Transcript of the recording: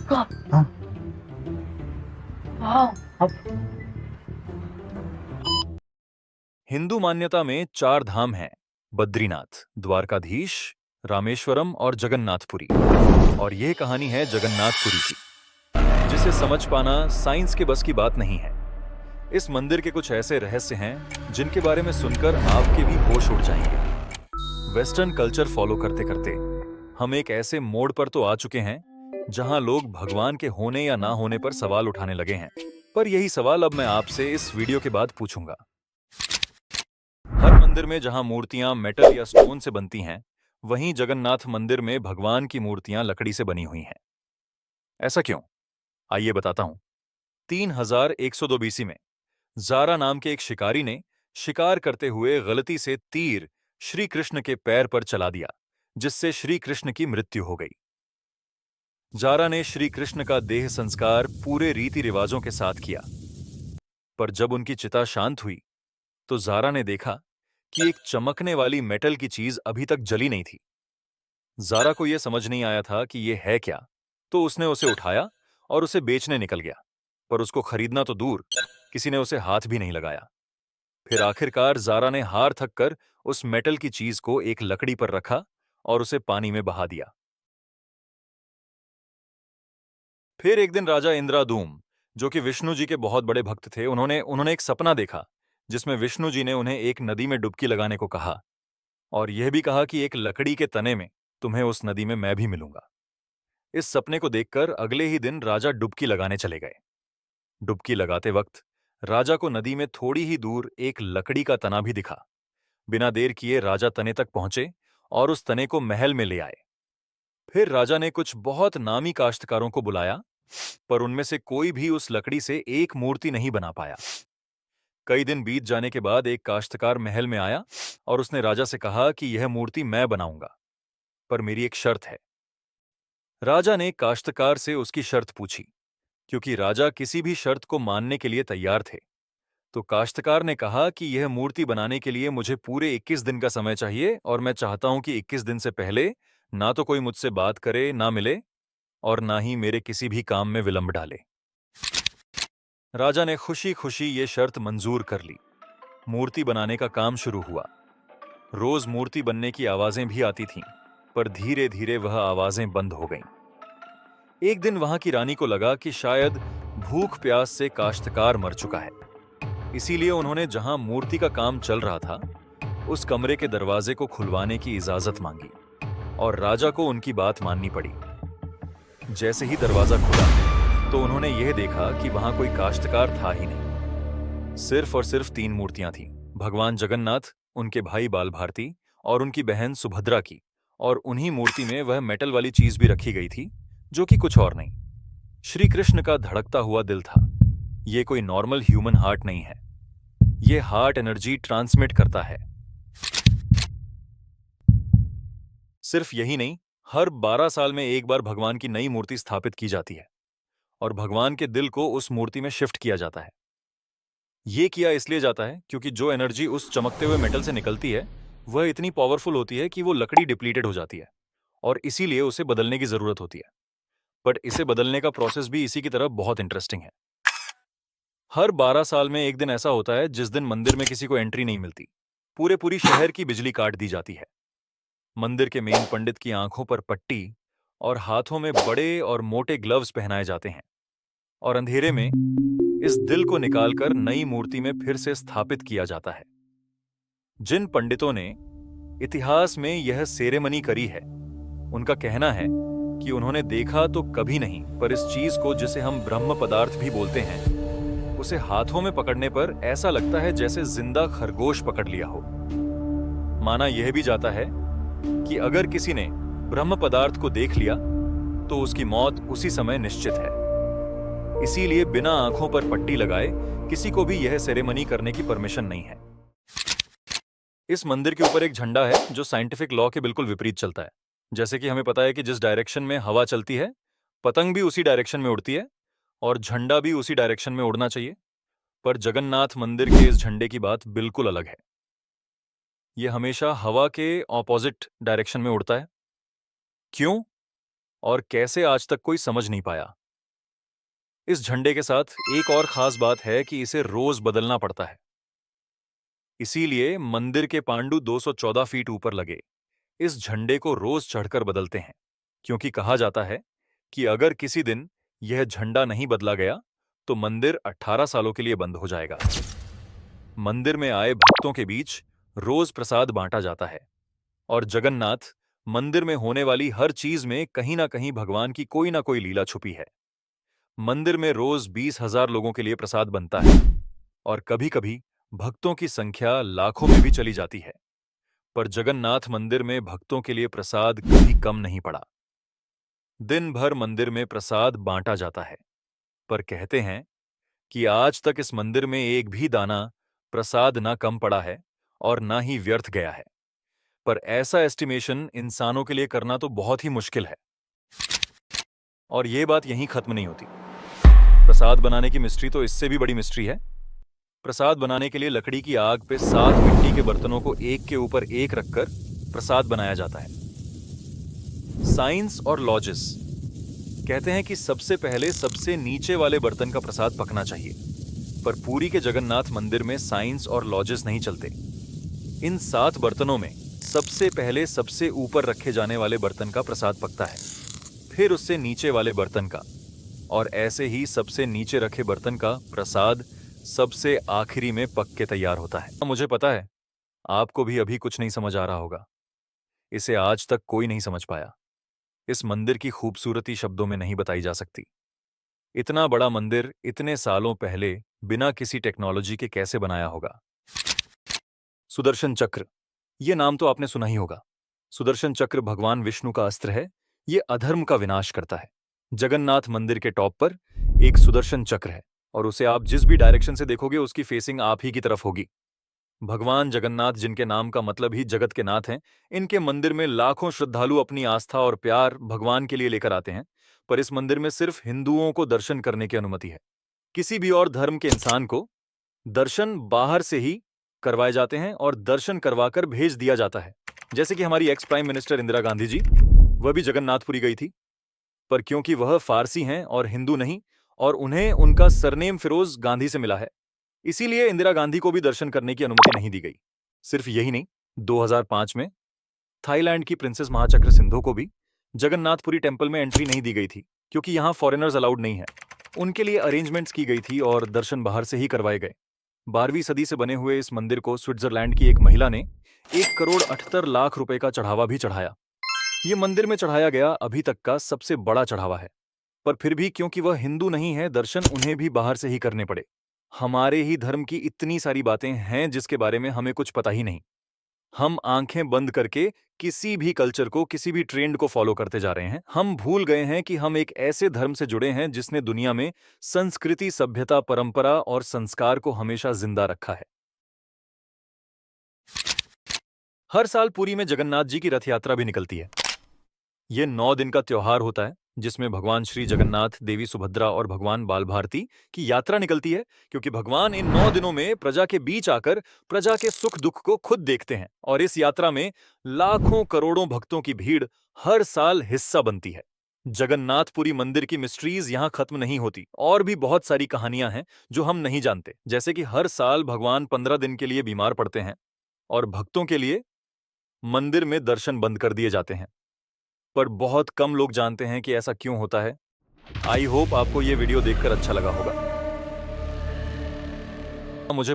उसका। हाँ। हाँ। अब हिंदू मान्यता में 4 धाम हैं: बद्रीनाथ, द्वारकाधीश, रामेश्वरम और जगन्नाथपुरी। और यह कहानी है जगन्नाथपुरी की, जिसे समझ पाना साइंस के बस की बात नहीं है। इस मंदिर के कुछ ऐसे रहस्य हैं जिनके बारे में सुनकर आपके भी होश उड़ जाएंगे। वेस्टर्न कल्चर फॉलो करते करते हम एक ऐसे मोड़ पर तो आ चुके हैं जहां लोग भगवान के होने या ना होने पर सवाल उठाने लगे हैं। पर यही सवाल अब मैं आपसे इस वीडियो के बाद पूछूंगा। हर मंदिर में जहां मूर्तियां मेटल या स्टोन से बनती हैं, वहीं जगन्नाथ मंदिर में भगवान की मूर्तियां लकड़ी से बनी हुई हैं। ऐसा क्यों? आइए बताता हूं। 3102 बीसी में जारा नाम के एक शिकारी ने शिकार करते हुए गलती से तीर श्री कृष्ण के पैर पर चला दिया, जिससे श्री कृष्ण की मृत्यु हो गई। जारा ने श्री कृष्ण का देह संस्कार पूरे रीति रिवाजों के साथ किया। पर जब उनकी चिता शांत हुई तो जारा ने देखा कि एक चमकने वाली मेटल की चीज अभी तक जली नहीं थी। जारा को यह समझ नहीं आया था कि यह है क्या, तो उसने उसे उठाया और उसे बेचने निकल गया। पर उसको खरीदना तो दूर, किसी ने उसे हाथ भी नहीं लगाया। फिर आखिरकार जारा ने हार थक कर उस मेटल की चीज को एक लकड़ी पर रखा और उसे पानी में बहा दिया। फिर एक दिन राजा इंद्रादूम, जो कि विष्णु जी के बहुत बड़े भक्त थे, उन्होंने एक सपना देखा जिसमें विष्णु जी ने उन्हें एक नदी में डुबकी लगाने को कहा और यह भी कहा कि एक लकड़ी के तने में तुम्हें उस नदी में मैं भी मिलूंगा। इस सपने को देखकर अगले ही दिन राजा डुबकी लगाने चले गए। डुबकी लगाते वक्त राजा को नदी में थोड़ी ही दूर एक लकड़ी का तना भी दिखा। बिना देर किए राजा तने तक पहुंचे और उस तने को महल में ले आए। फिर राजा ने कुछ बहुत नामी काश्तकारों को बुलाया, पर उनमें से कोई भी उस लकड़ी से एक मूर्ति नहीं बना पाया। कई दिन बीत जाने के बाद एक काश्तकार महल में आया और उसने राजा से कहा कि यह मूर्ति मैं बनाऊंगा, पर मेरी एक शर्त है। राजा ने काश्तकार से उसकी शर्त पूछी, क्योंकि राजा किसी भी शर्त को मानने के लिए तैयार थे। तो काश्तकार ने कहा कि यह मूर्ति बनाने के लिए मुझे पूरे 21 दिन का समय चाहिए और मैं चाहता हूं कि 21 दिन से पहले ना तो कोई मुझसे बात करे, ना मिले और ना ही मेरे किसी भी काम में विलंब डाले। राजा ने खुशी खुशी ये शर्त मंजूर कर ली। मूर्ति बनाने का काम शुरू हुआ। रोज मूर्ति बनने की आवाजें भी आती थीं, पर धीरे धीरे वह आवाजें बंद हो गईं। एक दिन वहां की रानी को लगा कि शायद भूख प्यास से काश्तकार मर चुका है। इसीलिए उन्होंने जहां मूर्ति का काम चल रहा था, उस कमरे के दरवाजे को खुलवाने की इजाजत मांगी और राजा को उनकी बात माननी पड़ी। जैसे ही दरवाजा खुला तो उन्होंने यह देखा कि वहां कोई काश्तकार था ही नहीं। सिर्फ और सिर्फ 3 मूर्तियां थीं: भगवान जगन्नाथ, उनके भाई बाल भारती और उनकी बहन सुभद्रा की। और उन्हीं मूर्ति में वह मेटल वाली चीज भी रखी गई थी, जो कि कुछ और नहीं, श्री कृष्ण का धड़कता हुआ दिल था। यह कोई नॉर्मल ह्यूमन हार्ट नहीं है, यह हार्ट एनर्जी ट्रांसमिट करता है। सिर्फ यही नहीं, हर 12 साल में एक बार भगवान की नई मूर्ति स्थापित की जाती है और भगवान के दिल को उस मूर्ति में शिफ्ट किया जाता है। यह किया इसलिए जाता है क्योंकि जो एनर्जी उस चमकते हुए मेटल से निकलती है, वह इतनी पावरफुल होती है कि वो लकड़ी डिप्लीटेड हो जाती है और इसीलिए उसे बदलने की जरूरत होती है। बट इसे बदलने का प्रोसेस भी इसी की तरह बहुत इंटरेस्टिंग है। हर 12 साल में एक दिन ऐसा होता है जिस दिन मंदिर में किसी को एंट्री नहीं मिलती। पूरी शहर की बिजली काट दी जाती है। मंदिर के मेन पंडित की आंखों पर पट्टी और हाथों में बड़े और मोटे ग्लव्स पहनाए जाते हैं और अंधेरे में इस दिल को निकालकर नई मूर्ति में फिर से स्थापित किया जाता है। जिन पंडितों ने इतिहास में यह सेरेमनी करी है, उनका कहना है कि उन्होंने देखा तो कभी नहीं, पर इस चीज को, जिसे हम ब्रह्म पदार्थ भी बोलते हैं, उसे हाथों में पकड़ने पर ऐसा लगता है जैसे जिंदा खरगोश पकड़ लिया हो। माना यह भी जाता है कि अगर किसी ने ब्रह्म पदार्थ को देख लिया तो उसकी मौत उसी समय निश्चित है। इसीलिए बिना आंखों पर पट्टी लगाए किसी को भी यह सेरेमनी करने की परमिशन नहीं है। इस मंदिर के ऊपर एक झंडा है जो साइंटिफिक लॉ के बिल्कुल विपरीत चलता है। जैसे कि हमें पता है कि जिस डायरेक्शन में हवा चलती है, पतंग भी उसी डायरेक्शन में उड़ती है और झंडा भी उसी डायरेक्शन में उड़ना चाहिए। पर जगन्नाथ मंदिर के इस झंडे की बात बिल्कुल अलग है। यह हमेशा हवा के ऑपोजिट डायरेक्शन में उड़ता है। क्यों और कैसे आज तक कोई समझ नहीं पाया। इस झंडे के साथ एक और खास बात है कि इसे रोज बदलना पड़ता है। इसीलिए मंदिर के पांडु 214 फीट ऊपर लगे इस झंडे को रोज चढ़कर बदलते हैं, क्योंकि कहा जाता है कि अगर किसी दिन यह झंडा नहीं बदला गया तो मंदिर 18 सालों के लिए बंद हो जाएगा। मंदिर में आए भक्तों के बीच रोज प्रसाद बांटा जाता है और जगन्नाथ मंदिर में होने वाली हर चीज में कहीं ना कहीं भगवान की कोई ना कोई लीला छुपी है। मंदिर में रोज 20,000 लोगों के लिए प्रसाद बनता है और कभी-कभी भक्तों की संख्या लाखों में भी चली जाती है। पर जगन्नाथ मंदिर में भक्तों के लिए प्रसाद कभी कम नहीं पड़ा। दिन भर मंदिर में प्रसाद बांटा जाता है, पर कहते हैं कि आज तक इस मंदिर में एक भी दाना प्रसाद ना कम पड़ा है और ना ही व्यर्थ गया है। पर ऐसा एस्टिमेशन इंसानों के लिए करना तो बहुत ही मुश्किल है। और यह बात यहीं खत्म नहीं होती। प्रसाद बनाने की मिस्ट्री तो इससे भी बड़ी मिस्ट्री है। प्रसाद बनाने के लिए लकड़ी की आग पे 7 मिट्टी के बर्तनों को एक के ऊपर एक रखकर प्रसाद बनाया जाता है। साइंस और लॉजिस कहते हैं कि सबसे पहले सबसे नीचे वाले बर्तन का प्रसाद पकना चाहिए, पर पुरी के जगन्नाथ मंदिर में साइंस और लॉजिस नहीं चलते। इन 7 बर्तनों में सबसे पहले सबसे ऊपर रखे जाने वाले बर्तन का प्रसाद पकता है, फिर उससे नीचे वाले बर्तन का, और ऐसे ही सबसे नीचे रखे बर्तन का प्रसाद सबसे आखिरी में पक के तैयार होता है। मुझे पता है आपको भी अभी कुछ नहीं समझ आ रहा होगा। इसे आज तक कोई नहीं समझ पाया। इस मंदिर की खूबसूरती शब्दों में नहीं बताई जा सकती। इतना बड़ा मंदिर इतने सालों पहले बिना किसी टेक्नोलॉजी के कैसे बनाया होगा। सुदर्शन चक्र, ये नाम तो आपने सुना ही होगा। सुदर्शन चक्र भगवान विष्णु का अस्त्र है। ये अधर्म का विनाश करता है। जगन्नाथ मंदिर के टॉप पर एक सुदर्शन चक्र है और उसे आप जिस भी डायरेक्शन से देखोगे उसकी फेसिंग आप ही की तरफ होगी। भगवान जगन्नाथ, जिनके नाम का मतलब ही जगत के नाथ हैं, इनके मंदिर में लाखों श्रद्धालु अपनी आस्था और प्यार भगवान के लिए लेकर आते हैं। पर इस मंदिर में सिर्फ हिंदुओं को दर्शन करने की अनुमति है। किसी भी और धर्म के इंसान को दर्शन बाहर से ही करवाए जाते हैं और दर्शन करवाकर भेज दिया जाता है। जैसे कि हमारी ex prime minister Indira Gandhi ji, वह भी जगन्नाथपुरी गई थी, पर क्योंकि वह फारसी हैं और हिंदू नहीं, और उन्हें उनका सरनेम फिरोज गांधी से मिला है, इसीलिए इंदिरा गांधी को भी दर्शन करने की अनुमति नहीं दी गई। सिर्फ यही नहीं, 2005 में थाईलैंड की प्रिंसेस महाचक्र सिंधु को भी जगन्नाथपुरी टेंपल में एंट्री नहीं दी गई थी, क्योंकि यहां फॉरेनर्स अलाउड नहीं है। उनके लिए अरेंजमेंट्स की गई थी और दर्शन बाहर से ही करवाए गए। 12वीं सदी से बने हुए इस मंदिर को स्विट्जरलैंड की एक महिला ने 1,78,00,000 रुपए का चढ़ावा भी चढ़ाया। ये मंदिर में चढ़ाया गया अभी तक का सबसे बड़ा चढ़ावा है। पर फिर भी क्योंकि वह हिंदू नहीं है, दर्शन उन्हें भी बाहर से ही करने पड़े। हमारे ही धर्म की इतनी सारी बातें हैं जिसके बारे में हमें कुछ पता ही नहीं। हम आंखें बंद करके किसी भी कल्चर को, किसी भी ट्रेंड को फॉलो करते जा रहे हैं। हम भूल गए हैं कि हम एक ऐसे धर्म से जुड़े हैं जिसने दुनिया में संस्कृति, सभ्यता, परंपरा और संस्कार को हमेशा जिंदा रखा है। हर साल पुरी में जगन्नाथ जी की रथ यात्रा भी निकलती है। ये 9 दिन का त्योहार होता है जिसमें भगवान श्री जगन्नाथ, देवी सुभद्रा और भगवान बाल भारती की यात्रा निकलती है, क्योंकि भगवान इन 9 दिनों में प्रजा के बीच आकर प्रजा के सुख दुख को खुद देखते हैं। और इस यात्रा में लाखों करोड़ों भक्तों की भीड़ हर साल हिस्सा बनती है। जगन्नाथपुरी मंदिर की मिस्ट्रीज यहां खत्म नहीं होती। और भी बहुत सारी कहानियां हैं जो हम नहीं जानते, जैसे कि हर साल भगवान 15 दिन के लिए बीमार पड़ते हैं और भक्तों के लिए मंदिर में दर्शन बंद कर दिए जाते हैं। पर बहुत कम लोग जानते हैं कि ऐसा क्यों होता है। आई होप आपको ये वीडियो देखकर अच्छा लगा होगा। मुझे